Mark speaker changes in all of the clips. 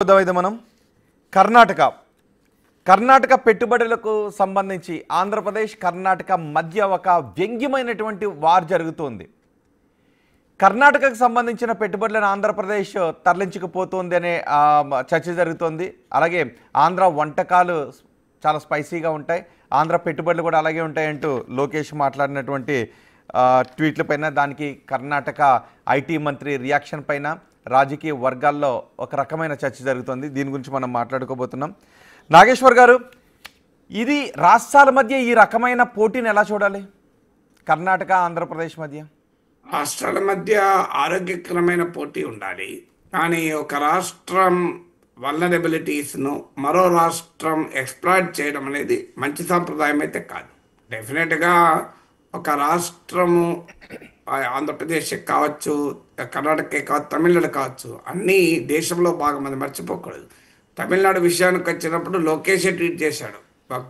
Speaker 1: చూద్దాం మనం కర్ణాటక పెట్టుబడులకు సంబంధించి ఆంధ్రప్రదేశ్ కర్ణాటక మధ్య ఒక వ్యంగ్యమైనటువంటి వార్ జరుగుతోంది. కర్ణాటకకు సంబంధించిన పెట్టుబడులను ఆంధ్రప్రదేశ్ తరలించకపోతుంది అనే చర్చ జరుగుతోంది. అలాగే ఆంధ్ర వంటకాలు చాలా స్పైసీగా ఉంటాయి, ఆంధ్ర పెట్టుబడులు కూడా అలాగే ఉంటాయంటూ లోకేష్ మాట్లాడినటువంటి ట్వీట్ల పైన, దానికి కర్ణాటక ఐటీ మంత్రి రియాక్షన్ పైన రాజకీయ వర్గాల్లో ఒక రకమైన చర్చ జరుగుతుంది. దీని గురించి మనం మాట్లాడుకోబోతున్నాం. నాగేశ్వర్ గారు, ఇది రాష్ట్రాల మధ్య ఈ రకమైన పోటీని ఎలా చూడాలి? కర్ణాటక ఆంధ్రప్రదేశ్ మధ్య
Speaker 2: రాష్ట్రాల మధ్య ఆరోగ్యకరమైన పోటీ ఉండాలి. కానీ ఒక రాష్ట్రం వల్నరబిలిటీస్ను మరో రాష్ట్రం ఎక్స్ప్లాయిట్ చేయడం అనేది మంచి సాంప్రదాయం అయితే కాదు. డెఫినెట్గా ఒక రాష్ట్రము ఆంధ్రప్రదేశ్ కావచ్చు, కర్ణాటక కావచ్చు, తమిళనాడు కావచ్చు, అన్నీ దేశంలో బాగా మంది మర్చిపోకూడదు. తమిళనాడు విషయానికి వచ్చినప్పుడు లోకేష్ ట్వీట్ చేశాడు,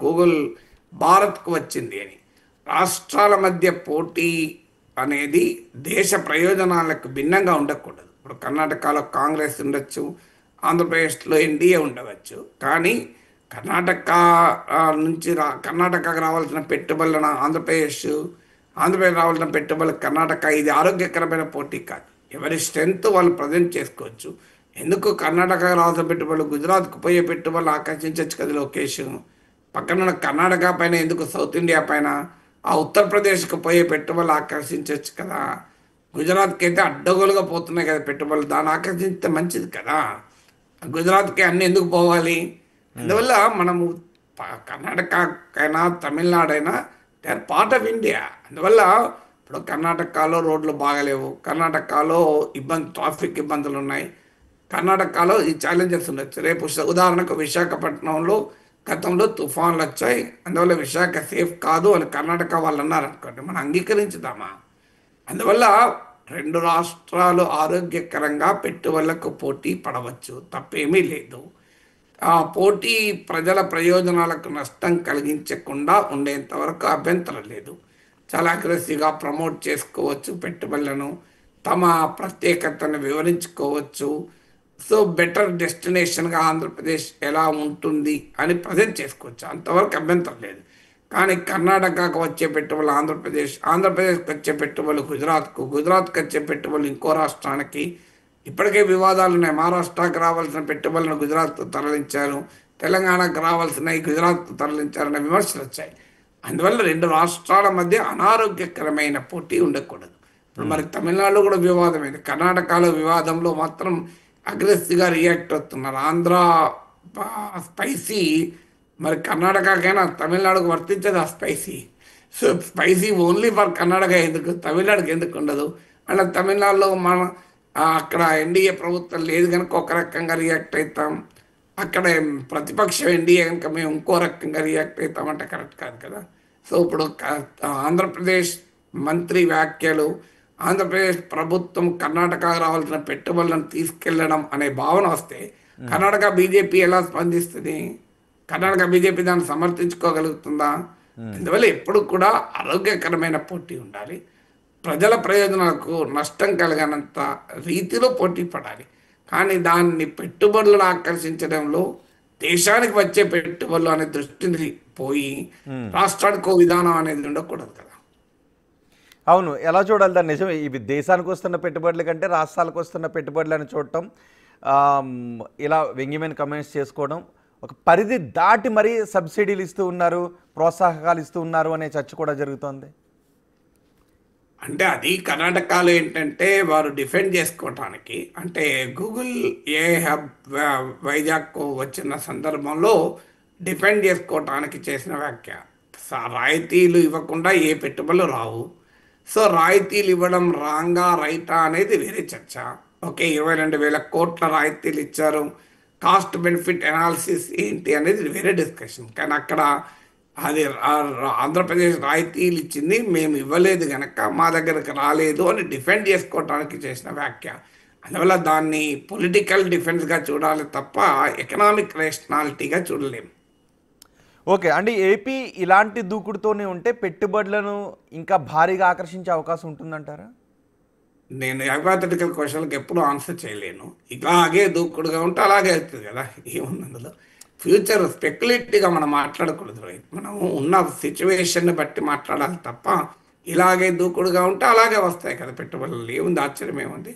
Speaker 2: గూగుల్ భారత్కు వచ్చింది అని. రాష్ట్రాల మధ్య పోటీ అనేది దేశ ప్రయోజనాలకు భిన్నంగా ఉండకూడదు. ఇప్పుడు కర్ణాటకలో కాంగ్రెస్ ఉండొచ్చు, ఆంధ్రప్రదేశ్లో ఎన్డీఏ ఉండవచ్చు. కానీ కర్ణాటక నుంచి కర్ణాటకకు రావాల్సిన పెట్టుబడులను ఆంధ్రప్రదేశ్ రావాల్సిన పెట్టుబడులు కర్ణాటక, ఇది ఆరోగ్యకరమైన పోటీ కాదు. ఎవరి స్ట్రెంత్ వాళ్ళు ప్రజెంట్ చేసుకోవచ్చు. ఎందుకు కర్ణాటకకు రావాల్సిన పెట్టుబడులు గుజరాత్కు పోయే పెట్టుబడులు ఆకర్షించవచ్చు కదా లోకేష్. పక్కన కర్ణాటక పైన ఎందుకు సౌత్ ఇండియా పైన, ఆ ఉత్తరప్రదేశ్కి పోయే పెట్టుబడులు ఆకర్షించవచ్చు కదా. గుజరాత్కి అయితే అడ్డగోలుగా పోతున్నాయి కదా పెట్టుబడులు, దాన్ని ఆకర్షించితే మంచిది కదా. గుజరాత్కి అన్నీ ఎందుకు పోవాలి? అందువల్ల మనము కర్ణాటకైనా తమిళనాడైనా they are part of India. అందువల్ల ఇప్పుడు కర్ణాటకలో రోడ్లు బాగలేవు, కర్ణాటకలో ట్రాఫిక్ ఇబ్బందులు ఉన్నాయి, కర్ణాటకలో ఈ ఛాలెంజెస్ ఉండొచ్చు. రేపు ఉదాహరణకు విశాఖపట్నంలో గతంలో తుఫాన్లు వచ్చాయి, అందువల్ల విశాఖ సేఫ్ కాదు అని కర్ణాటక వాళ్ళు అన్నారు అనుకోండి, మనం అంగీకరించుదామా? అందువల్ల రెండు రాష్ట్రాలు ఆరోగ్యకరంగా పెట్టుబడులకు పోటీ పడవచ్చు, తప్పేమీ లేదు. ఆ పోటీ ప్రజల ప్రయోజనాలకు నష్టం కలిగించకుండా ఉండేంత వరకు అభ్యంతరం లేదు. చాలా అగ్రెసివ్గా ప్రమోట్ చేసుకోవచ్చు, పెట్టుబడులను తమ ప్రత్యేకతను వివరించుకోవచ్చు. సో బెటర్ డెస్టినేషన్గా ఆంధ్రప్రదేశ్ ఎలా ఉంటుంది అని ప్రజెంట్ చేసుకోవచ్చు, అంతవరకు అభ్యంతరం లేదు. కానీ కర్ణాటకకు వచ్చే పెట్టుబడులు ఆంధ్రప్రదేశ్కి వచ్చే పెట్టుబడులు గుజరాత్కి వచ్చే పెట్టుబడులు ఇంకో రాష్ట్రానికి, ఇప్పటికే వివాదాలు ఉన్నాయి. మహారాష్ట్రకు రావాల్సిన పెట్టుబడులను గుజరాత్ తరలించారు, తెలంగాణకు రావాల్సిన గుజరాత్ తరలించారనే విమర్శలు వచ్చాయి. అందువల్ల రెండు రాష్ట్రాల మధ్య అనారోగ్యకరమైన పోటీ ఉండకూడదు. ఇప్పుడు మరి తమిళనాడులో కూడా వివాదమైంది, కర్ణాటకలో వివాదంలో మాత్రం అగ్రెసివ్గా రియాక్ట్ అవుతున్నారు. ఆంధ్ర స్పైసీ మరి కర్ణాటకకైనా తమిళనాడుకు వర్తించదు ఆ spicy. So spicy only for Karnataka ఎందుకు, తమిళనాడుకి ఎందుకు ఉండదు? అలా తమిళనాడులో అక్కడ ఎన్డీఏ ప్రభుత్వం లేదు కనుక ఒక రకంగా రియాక్ట్ అవుతాం, అక్కడ ప్రతిపక్షం ఎన్డీఏ కనుక మేము ఇంకో రకంగా రియాక్ట్ అవుతామంటే కరెక్ట్ కాదు కదా. సో ఇప్పుడు ఆంధ్రప్రదేశ్ మంత్రి వ్యాఖ్యలు, ఆంధ్రప్రదేశ్ ప్రభుత్వం కర్ణాటకకు రావాల్సిన పెట్టుబడులను తీసుకెళ్లడం అనే భావన వస్తే కర్ణాటక బీజేపీ ఎలా స్పందిస్తుంది? కర్ణాటక బీజేపీ దాన్ని సమర్థించుకోగలుగుతుందా? అందువల్ల ఎప్పుడు కూడా ఆరోగ్యకరమైన పోటీ ఉండాలి, ప్రజల ప్రయోజనాలకు నష్టం కలగనంత రీతిలో పోటీ పడాలి. కానీ దాన్ని పెట్టుబడులను ఆకర్షించడంలో దేశానికి వచ్చే పెట్టుబడులు అనే దృష్టిని పోయి రాష్ట్రానికి విధానం అనేది ఉండకూడదు కదా.
Speaker 1: అవును, ఎలా చూడాలి దాన్ని? నిజమే, ఇవి దేశానికి వస్తున్న పెట్టుబడుల కంటే రాష్ట్రాలకు వస్తున్న పెట్టుబడులను చూడటం, ఇలా వ్యంగ్యమైన కమెంట్స్ చేసుకోవడం, ఒక పరిధి దాటి మరీ సబ్సిడీలు ఇస్తూ ఉన్నారు, ప్రోత్సాహకాలు ఇస్తూ ఉన్నారు అనే చర్చ కూడా జరుగుతోంది.
Speaker 2: అంటే అది కర్ణాటకలో ఏంటంటే వారు డిఫెండ్ చేసుకోవటానికి, అంటే గూగుల్ ఏ హబ్ వైజాగ్ వచ్చిన సందర్భంలో డిఫెండ్ చేసుకోవటానికి చేసిన వ్యాఖ్య. రాయితీలు ఇవ్వకుండా ఏ పెట్టుబడులు రావు. సో రాయితీలు ఇవ్వడం రాంగా రైటా అనేది వేరే చర్చ. ఓకే, 22,000 కోట్ల రాయితీలు ఇచ్చారు, కాస్ట్ బెనిఫిట్ అనాలిసిస్ ఏంటి అనేది వేరే డిస్కషన్. కానీ అక్కడ అది ఆంధ్రప్రదేశ్ రాయితీలు ఇచ్చింది, మేము ఇవ్వలేదు కనుక మా దగ్గరకు రాలేదు అని డిఫెండ్ చేసుకోవడానికి చేసిన వ్యాఖ్య. అందువల్ల దాన్ని పొలిటికల్ డిఫెన్స్గా చూడాలి తప్ప ఎకనామిక్ రేషనాలిటీగా చూడలేము.
Speaker 1: ఓకే, అంటే ఏపీ ఇలాంటి దూకుడుతోనే ఉంటే పెట్టుబడులను ఇంకా భారీగా ఆకర్షించే అవకాశం ఉంటుందంటారా?
Speaker 2: నేను హైపాథెటికల్ క్వశ్చన్కి ఎప్పుడు ఆన్సర్ చేయలేను. ఇలాగే దూకుడుగా ఉంటే అలాగే అవుతుంది కదా, ఏముంది అందులో. ఫ్యూచర్ స్పెక్యులేటివ్గా మనం మాట్లాడకూడదు రోహిత్. మనము ఉన్న సిచ్యువేషన్ని బట్టి మాట్లాడాలి తప్ప ఇలాగే దూకుడుగా ఉంటే అలాగే వస్తాయి కదా పెట్టుబడులు. ఏముంది, ఆశ్చర్యం ఏముంది.